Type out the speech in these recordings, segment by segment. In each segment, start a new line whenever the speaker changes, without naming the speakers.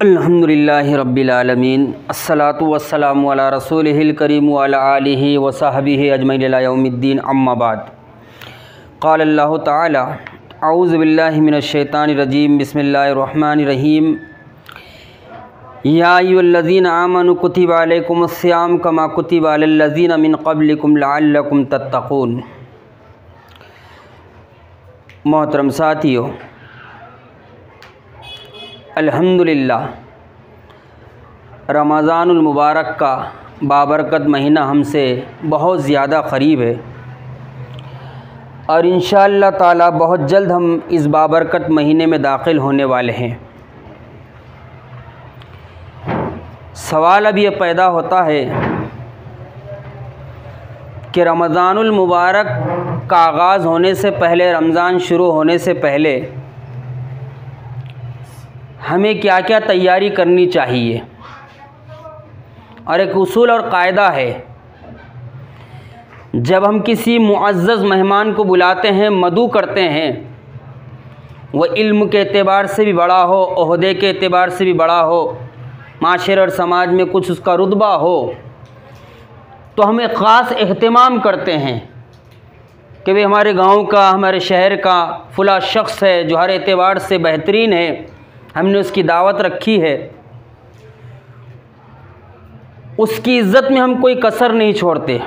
अल्हम्दुलिल्लाहि रब्बिल आलमीन अस्सलातु वस्सलामु अला रसूलिहिल करीम व अला आलिहि व सहबिहि अजमईन इला यौमिद्दीन अम्मा बाद। क़ाल अल्लाहु तआला अऊज़ु बिल्लाहि मिनश शैतानिर रजीम बिस्मिल्लाहिर रहमानिर रहीम या अय्युहल्लज़ीना आमनु कुतिबा अलैकुमुस सियाम कमा कुतिबा अलल लज़ीना मिन क़ब्लिकुम लअल्लकुम तत्तक़ून। मोहतरम साथियों, अल्हम्दुलिल्लाह रमज़ानुल मुबारक का बाबरकत महीना हमसे बहुत ज़्यादा क़रीब है और इंशाअल्लाह ताला बहुत जल्द हम इस बाबरकत महीने में दाखिल होने वाले हैं। सवाल अब ये पैदा होता है कि रमज़ानुल मुबारक का आगाज़ होने से पहले, रमज़ान शुरू होने से पहले हमें क्या क्या तैयारी करनी चाहिए। और एक उसूल और कायदा है, जब हम किसी मुअज़्ज़ज़ मेहमान को बुलाते हैं, मदू करते हैं, वह इल्म के एतबार से भी बड़ा हो, ओहदे के एतबार से भी बड़ा हो, माशरे और समाज में कुछ उसका रुतबा हो, तो हमें ख़ास एहतमाम करते हैं कि भाई हमारे गांव का, हमारे शहर का फ़ला शख्स है जो हर एतबार से बेहतरीन है, हमने उसकी दावत रखी है, उसकी इज़्ज़त में हम कोई कसर नहीं छोड़ते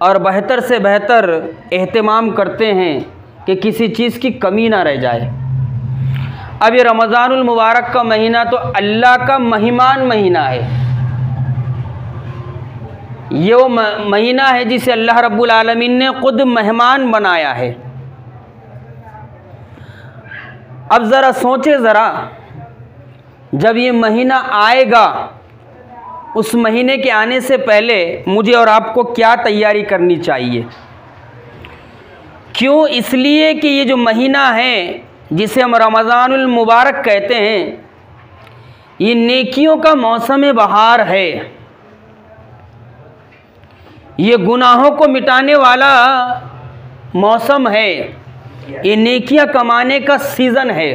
और बेहतर से बेहतर एहतमाम करते हैं कि किसी चीज़ की कमी ना रह जाए। अब ये रमज़ानुल मुबारक का महीना तो अल्लाह का मेहमान महीना है। ये वो महीना है जिसे अल्लाह रब्बुल आलमीन ने खुद मेहमान बनाया है। अब ज़रा सोचे, ज़रा जब ये महीना आएगा, उस महीने के आने से पहले मुझे और आपको क्या तैयारी करनी चाहिए। क्यों? इसलिए कि ये जो महीना है जिसे हम रमज़ानुल मुबारक कहते हैं, ये नेकियों का मौसम बहार है, ये गुनाहों को मिटाने वाला मौसम है, ये नेकियां कमाने का सीज़न है।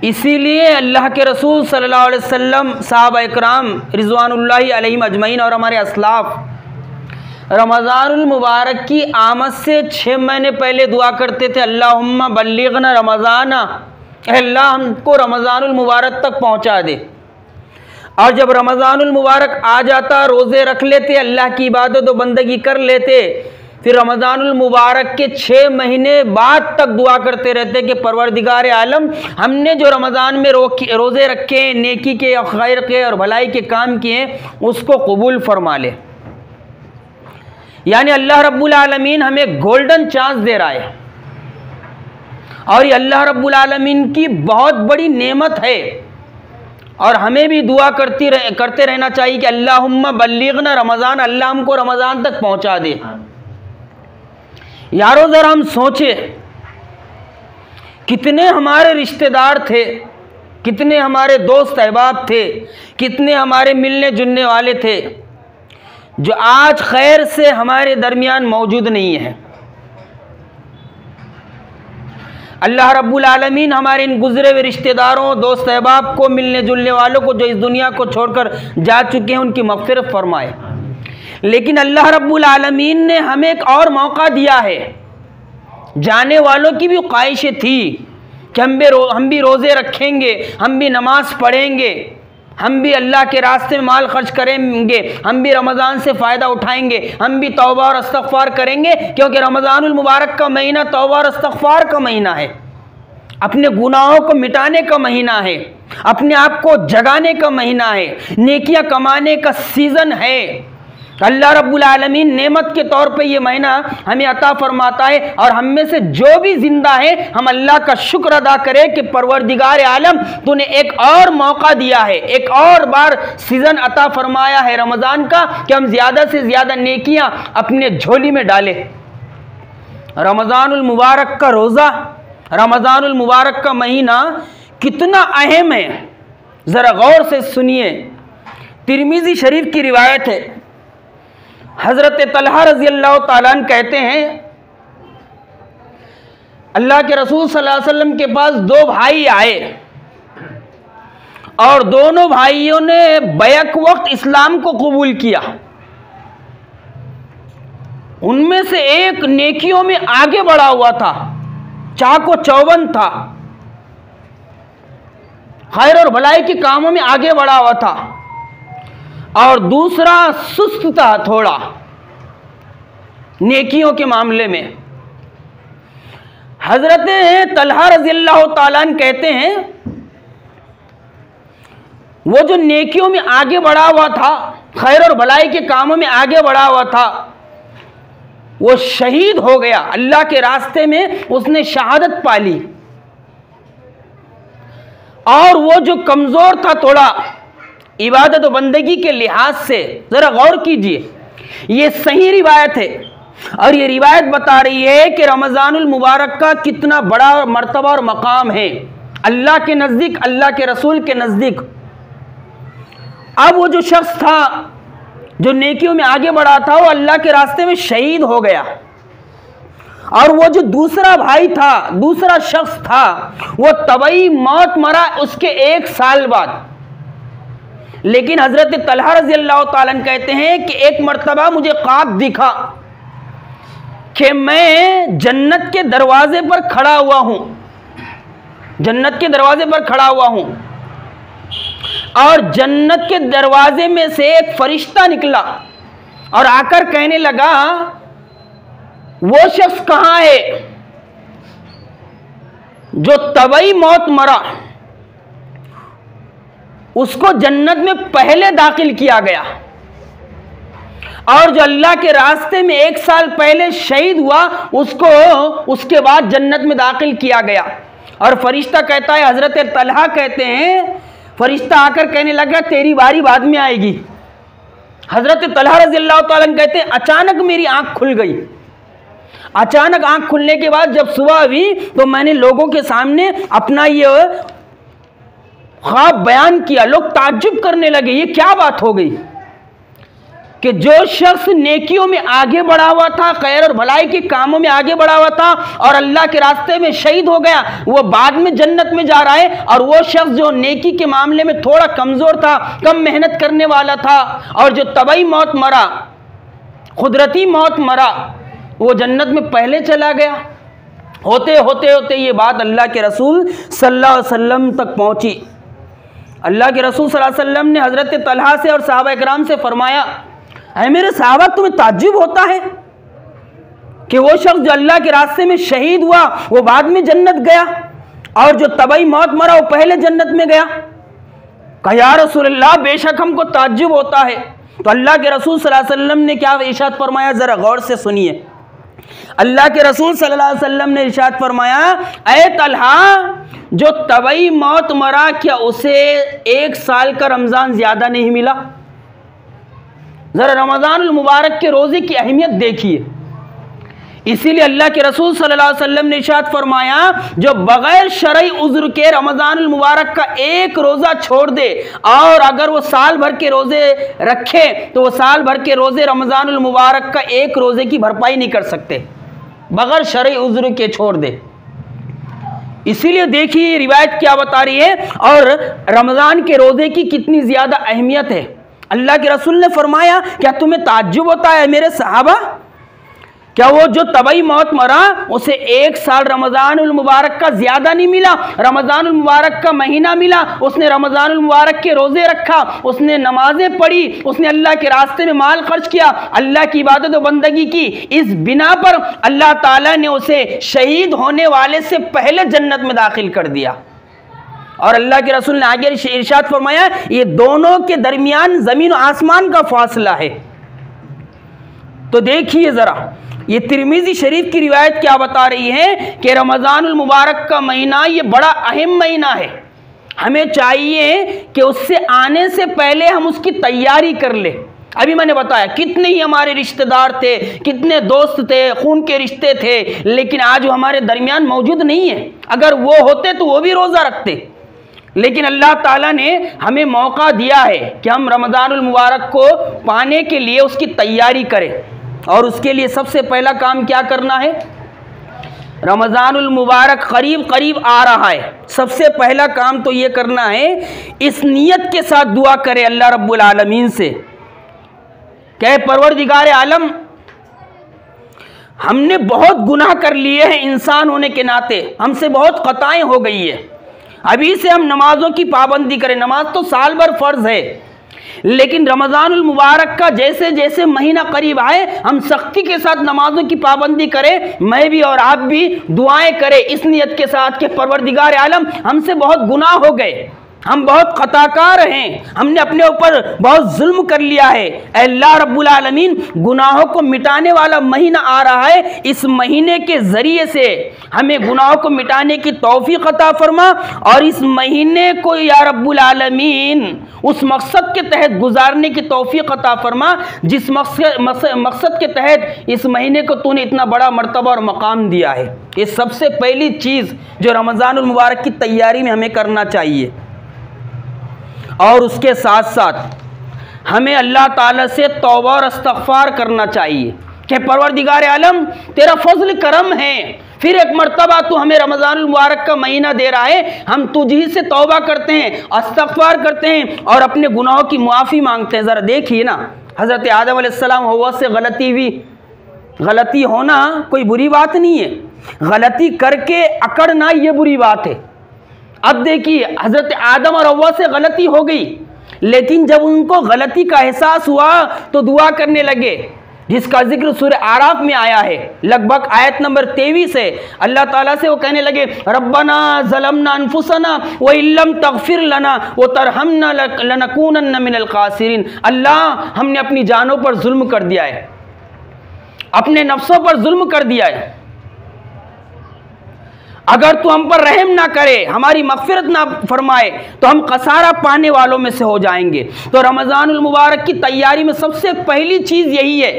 इसीलिए अल्लाह के रसूल सल्लल्लाहु अलैहि वसल्लम, सहाबा इकराम रिज़वानुल्लाहि अलैहिम अजमईन और हमारे असलाफ रमज़ानुल मुबारक की आमद से 6 महीने पहले दुआ करते थे, अल्लाहुम्मा बल्लिगना रमज़ाना, अल्लाह हमको रमज़ानुल मुबारक तक पहुँचा दे। और जब रमज़ानुल मुबारक आ जाता, रोज़े रख लेते, अल्लाह की इबादत व बंदगी कर लेते, फिर रमज़ानुल मुबारक के 6 महीने बाद तक दुआ करते रहते कि परवरदिगार आलम, हमने जो रमज़ान में रोज़े रखे, नेकी के, खैर के और भलाई के काम किए, उसको कबूल फरमा ले। यानी अल्लाह रब्बुल आलमीन हमें गोल्डन चांस दे रहा है और ये अल्लाह रब्बुल आलमीन की बहुत बड़ी नेमत है और हमें भी दुआ करते रहना चाहिए कि अल्लाहुम्मा बल्लिगना रमज़ान, अल्लाह हमको रमज़ान तक पहुँचा दे। यारो ज़रा हम सोचे, कितने हमारे रिश्तेदार थे, कितने हमारे दोस्त अहबाब थे, कितने हमारे मिलने जुलने वाले थे जो आज खैर से हमारे दरमियान मौजूद नहीं है। अल्लाह रब्बुल आलमीन हमारे इन गुज़रे हुए रिश्तेदारों, दोस्त अहबाब को, मिलने जुलने वालों को जो इस दुनिया को छोड़कर जा चुके हैं, उनकी मग़फ़िरत फरमाए। लेकिन अल्लाह रब्बुल आलमीन ने हमें एक और मौका दिया है। जाने वालों की भी ख्वाहिशें थी कि हम भी रोज़े रखेंगे, हम भी नमाज पढ़ेंगे, हम भी अल्लाह के रास्ते में माल खर्च करेंगे, हम भी रमज़ान से फ़ायदा उठाएंगे, हम भी तौबा और इस्तग़फ़ार करेंगे, क्योंकि रमज़ानुल मुबारक का महीना तौबा और इस्तग़फ़ार का महीना है, अपने गुनाहों को मिटाने का महीना है, अपने आप को जगाने का महीना है, नेकियां कमाने का सीज़न है। अल्लाह रब्बुल आलमीन नेमत के तौर पे ये महीना हमें अता फरमाता है और हम में से जो भी जिंदा है, हम अल्लाह का शुक्र अदा करें कि परवरदिगार आलम, तूने एक और मौका दिया है, एक और बार सीज़न अता फरमाया है रमज़ान का, कि हम ज़्यादा से ज़्यादा नेकियां अपने झोली में डालें। रमज़ानुल मुबारक का रोज़ा, रमज़ानुल मुबारक का महीना कितना अहम है, ज़रा गौर से सुनिए। तिरमिज़ी शरीफ की रिवायत है, हज़रत तलहा रज़ी अल्लाह ताला अन्हु कहते हैं, अल्लाह के रसूल सल्लल्लाहु अलैहि वसल्लम के पास दो भाई आए और दोनों भाइयों ने बैक वक्त इस्लाम को कबूल किया। उनमें से एक नेकियों में आगे बढ़ा हुआ था, चाको चौबंद था, खैर और भलाई के कामों में आगे बढ़ा हुआ था, और दूसरा सुस्त था थोड़ा नेकियों के मामले में। हजरत तलहा रज़ियल्लाहु ताला अन्हु कहते हैं वो जो नेकियों में आगे बढ़ा हुआ था, खैर और भलाई के कामों में आगे बढ़ा हुआ था, वो शहीद हो गया। अल्लाह के रास्ते में उसने शहादत पा ली। और वो जो कमजोर था थोड़ा इबादत और बंदगी के लिहाज से, जरा गौर कीजिए, ये सही रिवायत है और ये रिवायत बता रही है कि रमजानुल मुबारक का कितना बड़ा मर्तबा और मकाम है अल्लाह के नजदीक, अल्लाह के रसूल के नजदीक। अब वो जो शख्स था जो नेकियों में आगे बढ़ा था, वो अल्लाह के रास्ते में शहीद हो गया। और वो जो दूसरा भाई था, दूसरा शख्स था, वो तबई मौत मरा उसके 1 साल बाद। लेकिन हजरत तलहा रज़ियल्लाहु ताला अन्हु कहते हैं कि एक मर्तबा मुझे ख्वाब दिखा कि मैं जन्नत के दरवाजे पर खड़ा हुआ हूं, जन्नत के दरवाजे पर खड़ा हुआ हूं, और जन्नत के दरवाजे में से एक फरिश्ता निकला और आकर कहने लगा, वो शख्स कहां है जो तबई मौत मरा, उसको जन्नत में पहले दाखिल किया गया, और जो अल्लाह के रास्ते में 1 साल पहले शहीद हुआ उसको उसके बाद जन्नत में दाखिल किया गया। और फरिश्ता कहता है, हजरत तलहा कहते हैं, फरिश्ता आकर कहने लगा तेरी बारी बाद में आएगी। हजरत तलहा रज़ियल्लाहु ताला अन्हु कहते हैं अचानक मेरी आंख खुल गई। अचानक आंख खुलने के बाद जब सुबह हुई तो मैंने लोगों के सामने अपना ये ख्वाब बयान किया। लोग ताज्जुब करने लगे, ये क्या बात हो गई कि जो शख्स नेकियों में आगे बढ़ा हुआ था, खैर और भलाई के कामों में आगे बढ़ा हुआ था और अल्लाह के रास्ते में शहीद हो गया, वो बाद में जन्नत में जा रहा है। और वो शख्स जो नेकी के मामले में थोड़ा कमजोर था, कम मेहनत करने वाला था, और जो तबई मौत मरा, कुदरती मौत मरा, वो जन्नत में पहले चला गया। होते होते होते ये बात अल्लाह के रसूल सल्लल्लाहु अलैहि वसल्लम तक पहुंची। अल्लाह के रसूल सल्लल्लाहु अलैहि वसल्लम ने हजरत तलहा से और सहाबा इकराम से फरमाया, ऐ मेरे सहाबा, तुम्हें ताज्जुब होता है कि वो शख्स जो अल्लाह के रास्ते में शहीद हुआ वो बाद में जन्नत गया, और जो तबई मौत मरा वो पहले जन्नत में गया? कहा या रसूलल्लाह, बेशक हमको ताज्जुब होता है। तो अल्लाह के रसूल सल्लल्लाहु अलैहि वसल्लम ने क्या इरशाद फरमाया, जरा गौर से सुनिए। अल्लाह के रसूल सल्लल्लाहु अलैहि वसल्लम ने इरशाद फरमाया, ऐ तलहा, जो तबई मौत मरा, क्या उसे 1 साल का रमजान ज्यादा नहीं मिला? जरा रमजानुल मुबारक के रोजे की अहमियत देखिए। इसीलिए अल्लाह के रसूल सल्लल्लाहु अलैहि वसल्लम ने इरशाद फरमाया, जो बगैर शरई उज़्र के रमजानुल मुबारक का 1 रोजा छोड़ दे, और अगर वो साल भर के रोजे रखे तो वो साल भर के रोजे रमजानुल मुबारक का 1 रोजे की भरपाई नहीं कर सकते, बगैर शरई उज़्र के छोड़ दे। इसीलिए देखिए रिवायत क्या बता रही है और रमजान के रोजे की कितनी ज्यादा अहमियत है। अल्लाह के रसूल ने फरमाया, क्या तुम्हें ताज्जुब होता है मेरे सहाबा, क्या वो जो तबई मौत मरा उसे 1 साल रमजानुल मुबारक का ज्यादा नहीं मिला? रमजानुल मुबारक का महीना मिला, उसने रमजानुल मुबारक के रोजे रखा, उसने नमाजें पढ़ी, उसने अल्लाह के रास्ते में माल खर्च किया, अल्लाह की इबादत और बंदगी की। इस बिना पर अल्लाह ताला ने उसे शहीद होने वाले से पहले जन्नत में दाखिल कर दिया। और अल्लाह के रसूल ने आगे इरशाद फरमाया, ये दोनों के दरमियान जमीन और आसमान का फासला है। तो देखिए जरा ये तिरमिज़ी शरीफ की रिवायत क्या बता रही है कि रमजानुल मुबारक का महीना ये बड़ा अहम महीना है। हमें चाहिए कि उससे आने से पहले हम उसकी तैयारी कर ले। अभी मैंने बताया कितने ही हमारे रिश्तेदार थे, कितने दोस्त थे, खून के रिश्ते थे, लेकिन आज वो हमारे दरमियान मौजूद नहीं है। अगर वो होते तो वो भी रोज़ा रखते, लेकिन अल्लाह ताला ने हमें मौका दिया है कि हम रमजानुल मुबारक को पाने के लिए उसकी तैयारी करें। और उसके लिए सबसे पहला काम क्या करना है? रमज़ानुल मुबारक करीब करीब आ रहा है। सबसे पहला काम तो ये करना है, इस नियत के साथ दुआ करें अल्लाह रब्बुल आलमीन से, कहे परवरदिगार आलम, हमने बहुत गुनाह कर लिए हैं, इंसान होने के नाते हमसे बहुत खताएं हो गई है, अभी से हम नमाजों की पाबंदी करें। नमाज तो साल भर फर्ज है, लेकिन रमज़ानुल मुबारक का जैसे जैसे महीना करीब आए हम सख्ती के साथ नमाजों की पाबंदी करें। मैं भी और आप भी दुआएं करें इस नियत के साथ कि परवरदिगार आलम, हमसे बहुत गुनाह हो गए, हम बहुत खताकार हैं, हमने अपने ऊपर बहुत जुल्म कर लिया है। अल्लाह रब्बुल आलमीन, गुनाहों को मिटाने वाला महीना आ रहा है, इस महीने के ज़रिए से हमें गुनाहों को मिटाने की तौफीक अता फरमा और इस महीने को या रब्बुल आलमीन उस मकसद के तहत गुजारने की तौफीक अता फरमा जिस मकसद के तहत इस महीने को तूने इतना बड़ा मर्तबा और मकाम दिया है। ये सबसे पहली चीज़ जो रमज़ानुल मुबारक की तैयारी में हमें करना चाहिए। और उसके साथ साथ हमें अल्लाह ताला से तौबा और इस्तग़फ़ार करना चाहिए कि परवरदिगार आलम, तेरा फजल करम है, फिर एक मर्तबा तू हमें रमज़ानुल मुबारक का महीना दे रहा है, हम तुझी से तौबा करते हैं, इस्तग़फ़ार करते हैं और अपने गुनाहों की मुआफ़ी मांगते हैं। ज़रा देखिए ना, हज़रत आदम अलैहिस्सलाम हव्वा से गलती हुई, गलती होना कोई बुरी बात नहीं है, गलती करके अकड़ना ये बुरी बात है। अब देखिए, हज़रत आदम और हव्वा से गलती हो गई, लेकिन जब उनको गलती का एहसास हुआ तो दुआ करने लगे, जिसका जिक्र सूरह आराफ में आया है, लगभग आयत नंबर 23 है। अल्लाह ताला से वो कहने लगे, रब्बना ज़लमना अनफुसना व इल्लम तग़फिर लना व तरहमना लनकूनन्ना मिनल ख़ासिरीन। अल्लाह, हमने अपनी जानों पर जुल्म कर दिया है, अपने नफ्सों पर जुल्म कर दिया है, अगर तू हम पर रहम ना करे, हमारी मग़फ़िरत ना फरमाए तो हम खसारा पाने वालों में से हो जाएंगे। तो रमज़ानुल मुबारक की तैयारी में सबसे पहली चीज़ यही है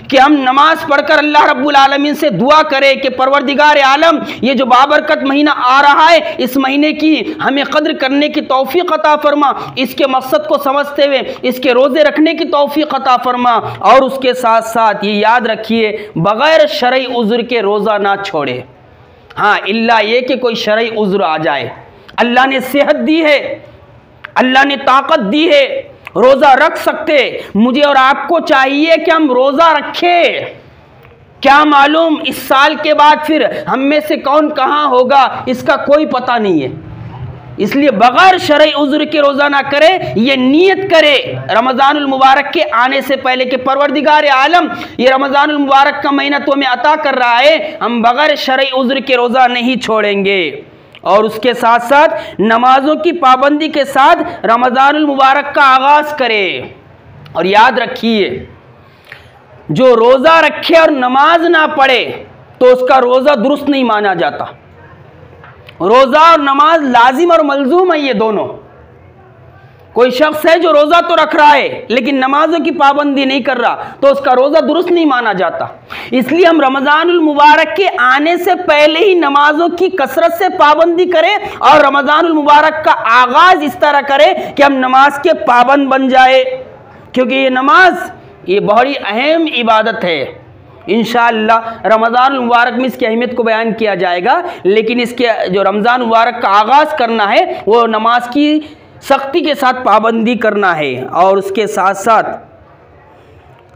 कि हम नमाज पढ़कर अल्लाह रब्बुल आलमीन से दुआ करें कि परवरदिगार आलम, ये जो बाबरकत महीना आ रहा है, इस महीने की हमें कद्र करने की तौफ़ीक़ अता फरमा, इसके मकसद को समझते हुए इसके रोज़े रखने की तौफ़ीक़ अता फरमा। और उसके साथ साथ ये याद रखिए, बग़ैर शरई उज़्र के रोज़ा ना छोड़े। हाँ, इल्ला ये कि कोई शरई उज़्र आ जाए। अल्लाह ने सेहत दी है, अल्लाह ने ताकत दी है, रोज़ा रख सकते। मुझे और आपको चाहिए कि हम रोज़ा रखें। क्या मालूम इस साल के बाद फिर हम में से कौन कहाँ होगा, इसका कोई पता नहीं है। इसलिए बग़ैर शरई उज़्र के रोज़ा ना करे, ये नियत करे रमज़ानुल मुबारक के आने से पहले कि परवरदिगार आलम, ये रमज़ानुल मुबारक का महीना तो हमें अता कर रहा है, हम बग़ैर शरई उज़्र के रोज़ा नहीं छोड़ेंगे। और उसके साथ साथ नमाजों की पाबंदी के साथ रमज़ानुल मुबारक का आगाज़ करें। और याद रखिए, जो रोज़ा रखे और नमाज ना पढ़े तो उसका रोज़ा दुरुस्त नहीं माना जाता। रोज़ा और नमाज लाजिम और मलजूम है, ये दोनों। कोई शख्स है जो रोज़ा तो रख रहा है लेकिन नमाजों की पाबंदी नहीं कर रहा तो उसका रोज़ा दुरुस्त नहीं माना जाता। इसलिए हम रमज़ानुल मुबारक के आने से पहले ही नमाजों की कसरत से पाबंदी करें और रमज़ानुल मुबारक का आगाज़ इस तरह करें कि हम नमाज के पाबंद बन जाए, क्योंकि ये नमाज ये बड़ी अहम इबादत है। इंशाअल्लाह रमज़ानुल मुबारक में इसकी अहमियत को बयान किया जाएगा, लेकिन इसके जो रमज़ान मुबारक का आगाज़ करना है वो नमाज की सख्ती के साथ पाबंदी करना है। और उसके साथ साथ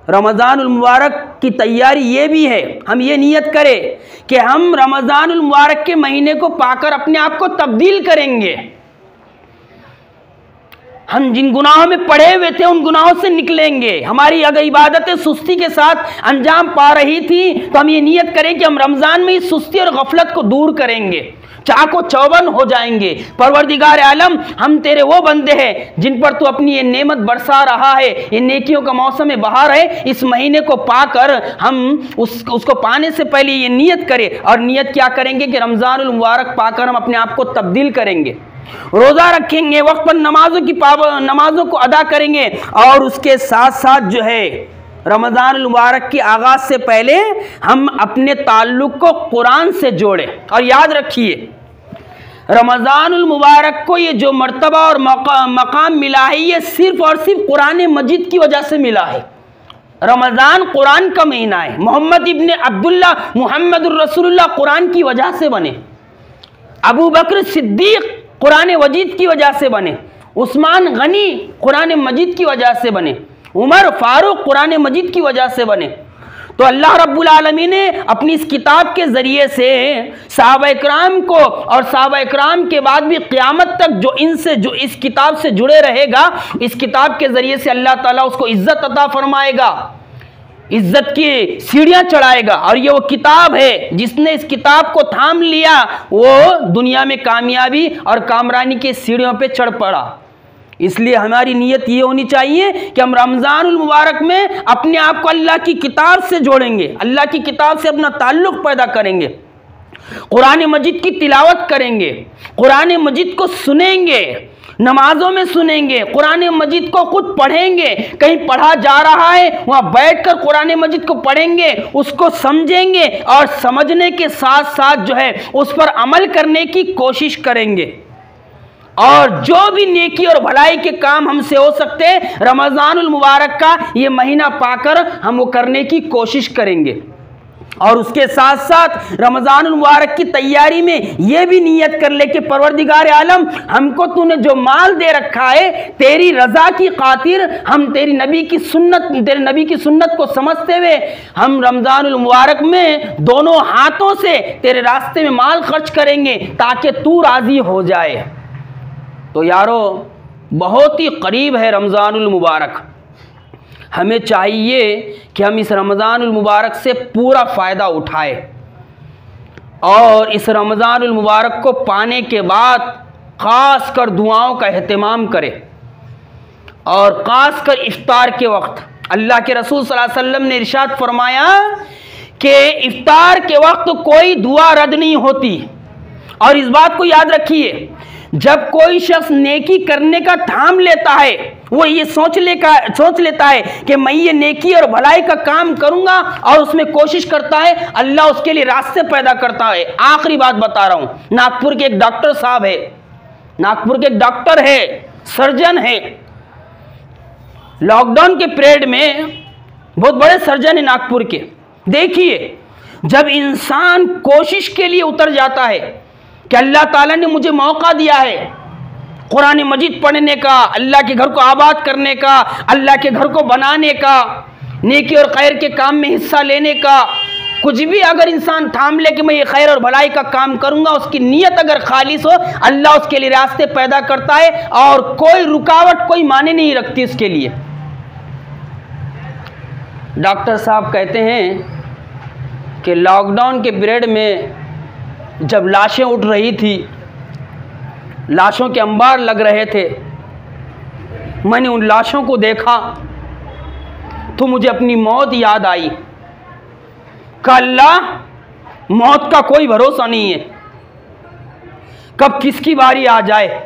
रमज़ानुल मुबारक की तैयारी ये भी है, हम ये नियत करें कि हम रमज़ानुल मुबारक के महीने को पाकर अपने आप को तब्दील करेंगे। हम जिन गुनाहों में पड़े हुए थे उन गुनाहों से निकलेंगे। हमारी अगर इबादतें सुस्ती के साथ अंजाम पा रही थी तो हम ये नियत करें कि हम रमज़ान में इस सुस्ती और गफलत को दूर करेंगे, चाको चौबंद हो जाएंगे। परवरदिगार आलम, हम तेरे वो बंदे हैं जिन पर तू अपनी ये नेमत बरसा रहा है, ये नेकियों का मौसम बहार है। इस महीने को पाकर हम उसको पाने से पहले ये नियत करें, और नियत क्या करेंगे कि रमज़ानुल मुबारक पाकर हम अपने आप को तब्दील करेंगे, रोज़ा रखेंगे, वक्त पर नमाजों को अदा करेंगे। और उसके साथ साथ जो है रमज़ानुल मुबारक के आगाज़ से पहले हम अपने ताल्लुक़ को कुरान से जोड़ें। और याद रखिए, रमज़ानुल मुबारक को ये जो मर्तबा और मकाम मिला है, ये सिर्फ़ और सिर्फ कुरान मजीद की वजह से मिला है। रमज़ान कुरान का महीना है। मोहम्मद इब्ने अब्दुल्ला मुहम्मदुर रसूलुल्लाह कुरान की वजह से बने, अबू बकर सिद्दीक कुरान मजीद की वजह से बने, उस्मान गनी कुरान मजीद की वजह से बने, उमर फारूक कुरान मजीद की वजह से बने। तो अल्लाह रब्बुल आलमीन ने अपनी इस किताब के ज़रिए से सहाबा इकराम को और सहाबा इकराम के बाद भी क़यामत तक जो इस किताब से जुड़े रहेगा, इस किताब के ज़रिए से अल्लाह ताला उसको इज़्ज़त अता फरमाएगा, इज़्ज़त की सीढ़ियाँ चढ़ाएगा। और ये वो किताब है जिसने इस किताब को थाम लिया, वो दुनिया में कामयाबी और कामरानी की सीढ़ियों पे चढ़ पड़ा। इसलिए हमारी नीयत ये होनी चाहिए कि हम रमज़ानुल मुबारक में अपने आप को अल्लाह की किताब से जोड़ेंगे, अल्लाह की किताब से अपना ताल्लुक़ पैदा करेंगे, कुरान मजीद की तिलावत करेंगे, कुरान मजीद को सुनेंगे, नमाजों में सुनेंगे, कुरान मजीद को खुद पढ़ेंगे, कहीं पढ़ा जा रहा है वहाँ बैठकर कुरान मजीद को पढ़ेंगे, उसको समझेंगे और समझने के साथ साथ जो है उस पर अमल करने की कोशिश करेंगे। और जो भी नेकी और भलाई के काम हमसे हो सकते हैं रमज़ानुल मुबारक का ये महीना पाकर हम वो करने की कोशिश करेंगे। और उसके साथ साथ रमज़ानुल मुबारक की तैयारी में ये भी नियत कर ले कि परवरदिगार आलम, हमको तूने जो माल दे रखा है तेरी रज़ा की खातिर हम तेरे नबी की सुन्नत को समझते हुए हम रमज़ानुल मुबारक में दोनों हाथों से तेरे रास्ते में माल खर्च करेंगे ताकि तू राज़ी हो जाए। तो यारो, बहुत ही करीब है रमज़ानुल मुबारक। हमें चाहिए कि हम इस रमज़ानुल मुबारक से पूरा फ़ायदा उठाएं और इस रमज़ानुल मुबारक को पाने के बाद ख़ास कर दुआओं का एहतमाम करें। और ख़ास कर इफ्तार के वक्त अल्लाह के रसूल सल्लल्लाहु अलैहि वसल्लम ने इरशाद फरमाया कि इफ्तार के वक्त कोई दुआ रद्द नहीं होती। और इस बात को याद रखिए, जब कोई शख्स नेकी करने का ठाम लेता है, वो ये सोच लेता है कि मैं ये नेकी और भलाई का काम करूंगा और उसमें कोशिश करता है, अल्लाह उसके लिए रास्ते पैदा करता है। आखिरी बात बता रहा हूं, नागपुर के एक डॉक्टर साहब है, नागपुर के एक डॉक्टर है, सर्जन है, लॉकडाउन के पीरियड में बहुत बड़े सर्जन है नागपुर के। देखिए, जब इंसान कोशिश के लिए उतर जाता है कि अल्लाह ताला ने मुझे मौका दिया है कुरान मजीद पढ़ने का, अल्लाह के घर को आबाद करने का, अल्लाह के घर को बनाने का, नेकी और खैर के काम में हिस्सा लेने का, कुछ भी अगर इंसान थाम ले कि मैं ये खैर और भलाई का काम करूंगा, उसकी नीयत अगर खालिस हो, अल्लाह उसके लिए रास्ते पैदा करता है और कोई रुकावट, कोई माने नहीं रखती इसके लिए। डॉक्टर साहब कहते हैं कि लॉकडाउन के पीरियड में जब लाशें उठ रही थी, लाशों के अंबार लग रहे थे, मैंने उन लाशों को देखा तो मुझे अपनी मौत याद आई। कि अल्लाह, मौत का कोई भरोसा नहीं है, कब किसकी बारी आ जाए,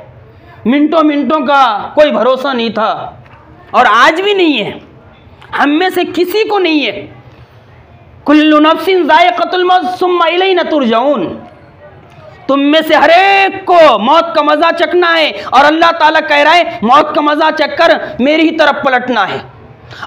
मिनटों मिनटों का कोई भरोसा नहीं था और आज भी नहीं है, हम में से किसी को नहीं है। कुल्लु नफ्सिन ज़ाइक़तुल मौत सुम्मा इलैना तुरजऊन, तुम में से हर एक को मौत का मजा चखना है और अल्लाह ताला कह रहा है मौत का मजा चखकर मेरी ही तरफ पलटना है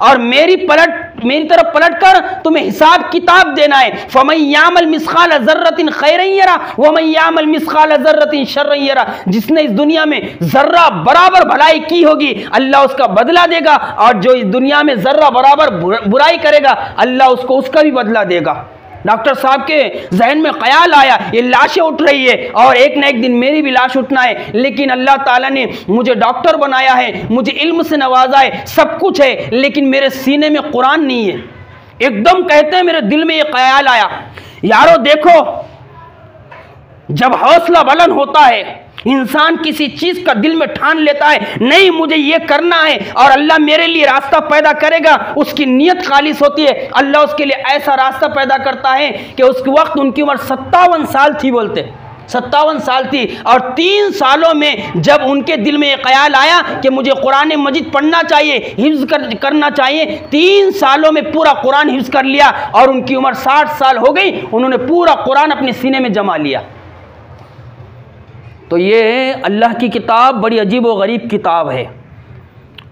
और मेरी तरफ पलटकर तुम्हें हिसाब किताब देना है। फमन यामल मिस्काल ज़र्रतिन खैरन यरा व मन यामल मिस्काल ज़र्रतिन शर्रन यरा, जिसने इस दुनिया में जर्रा बराबर भलाई की होगी अल्लाह उसका बदला देगा और जो इस दुनिया में जर्रा बराबर बुराई करेगा अल्लाह उसको उसका भी बदला देगा। डॉक्टर साहब के जहन में ख्याल आया, ये लाशें उठ रही है और एक न एक दिन मेरी भी लाश उठना है, लेकिन अल्लाह ताला ने मुझे डॉक्टर बनाया है, मुझे इल्म से नवाजा है, सब कुछ है, लेकिन मेरे सीने में कुरान नहीं है। एकदम कहते हैं मेरे दिल में ये ख्याल आया, यारो देखो, जब हौसला बुलंद होता है, इंसान किसी चीज का दिल में ठान लेता है, नहीं मुझे ये करना है और अल्लाह मेरे लिए रास्ता पैदा करेगा, उसकी नीयत खालिस होती है, अल्लाह उसके लिए ऐसा रास्ता पैदा करता है कि उस वक्त उनकी उम्र 57 साल थी, बोलते 57 साल थी और 3 सालों में जब उनके दिल में ये ख्याल आया कि मुझे कुरान मजीद पढ़ना चाहिए, हिफ्ज़ करना चाहिए, 3 सालों में पूरा कुरान हिफ्ज़ कर लिया और उनकी उम्र 60 साल हो गई, उन्होंने पूरा कुरान अपने सीने में जमा लिया। तो ये अल्लाह की किताब बड़ी अजीब व गरीब किताब है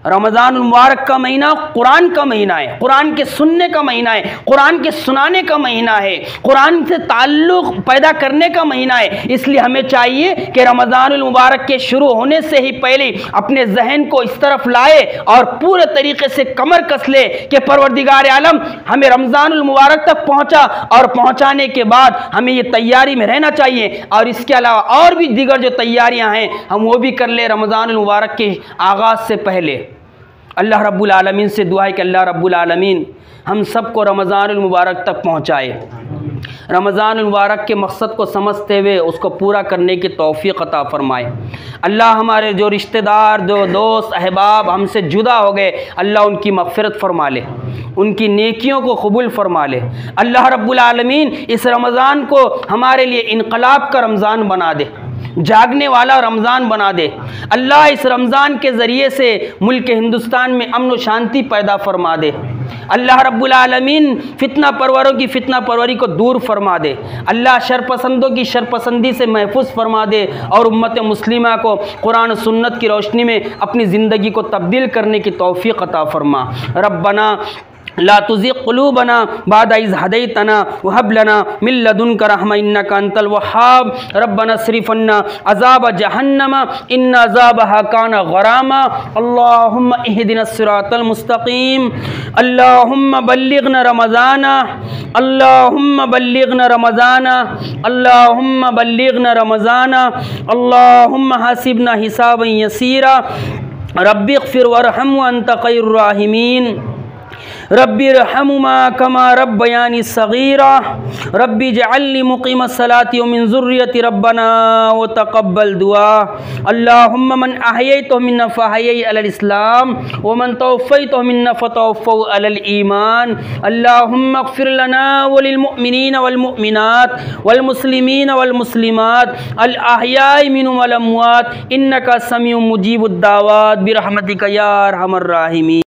रमज़ानुल मुबारक का महीना कुरान का महीना है, कुरान के सुनने का महीना है, कुरान के सुनाने का महीना है, कुरान से ताल्लुक़ पैदा करने का महीना है। इसलिए हमें चाहिए कि रमज़ानुल मुबारक के शुरू होने से ही पहले अपने जहन को इस तरफ लाए और पूरे तरीके से कमर कस ले कि परवरदिगार आलम हमें रमज़ानुल मुबारक तक पहुँचा, और पहुँचाने के बाद हमें ये तैयारी में रहना चाहिए। और इसके अलावा और भी दीगर जो तैयारियाँ हैं हम वो भी कर ले रमज़ानुल मुबारक के आगाज़ से पहले। अल्लाह रब्बुल आलमीन से दुआ है कि अल्लाह रब्बुल आलमीन हम सबको रमज़ानुल मुबारक तक पहुँचाए, रमज़ानुल मुबारक के मकसद को समझते हुए उसको पूरा करने की तौफ़ीक़ अता फ़रमाए। अल्लाह हमारे जो रिश्तेदार, जो दोस्त अहबाब हमसे जुदा हो गए, अल्लाह उनकी मग़फ़िरत फ़रमा ले, उनकी नेकियों को कबूल फ़रमा ले। अल्लाह रब्बुल आलमीन इस रमज़ान को हमारे लिए इनक़लाब का रमज़ान बना दे, जागने वाला रमज़ान बना दे। अल्लाह इस रमज़ान के ज़रिए से मुल्क हिंदुस्तान में अमन व शांति पैदा फ़रमा दे। अल्लाह रब्बुल आलमीन फितना परवरों की फितना परवरी को दूर फरमा दे। अल्लाह शरपसंदों की शरपसंदी से महफूज फरमा दे और उम्मत मुस्लिमा को कुरान सुन्नत की रोशनी में अपनी ज़िंदगी को तब्दील करने की तौफ़ीक़ अता फ़रमा। रब्बना ला तुज़िग़ क़ुलूबना बअद इज़ हदैतना व हब लना मिन लदुनका रहमा इन्नका अंतल वह्हाब। रब्बना अस्रिफ़ अन्ना अज़ाब जहन्नम इन्न अज़ाबहा कान गरामा। अल्लाहुम्मा इहदिनस सिरातल मुस्तक़ीम। अल्लाहुम्मा बल्लिग़ना रमज़ाना, अल्लाहुम्मा बल्लिग़ना रमज़ाना, अल्लाहुम्मा बल्लिग़ना रमज़ाना, अल्लाहुम्मा हसिबना हिसाबन यसीरा। रब्बिग़फ़िर वरहम व अंत ख़ैरुर राहिमीन। रब्बिरहमुमा कमा रब्बयानी सगीरा। रब्बि जअल्नी मुक़ीमस्सलाति व मिन ज़ुर्रियति रब्बना व तक़ब्बल दुआ। अल्लाहुम्मा मन अहयैतहु मिन्ना फ़अहयिही अलल इस्लाम व मन तवफ़्फ़यतहु मिन्ना फ़तवफ़्फ़हु अलल ईमान। अल्लाहुम्मा अग़फ़िर लना व लिल मुअमिनीन वल मुअमिनात वल मुस्लिमीन वल मुस्लिमात अल अहयाइ मिनहुम वल अमवात इन्नका समीउम मुजीबुद दावात बिरहमतिका या अरहमर राहिमीन।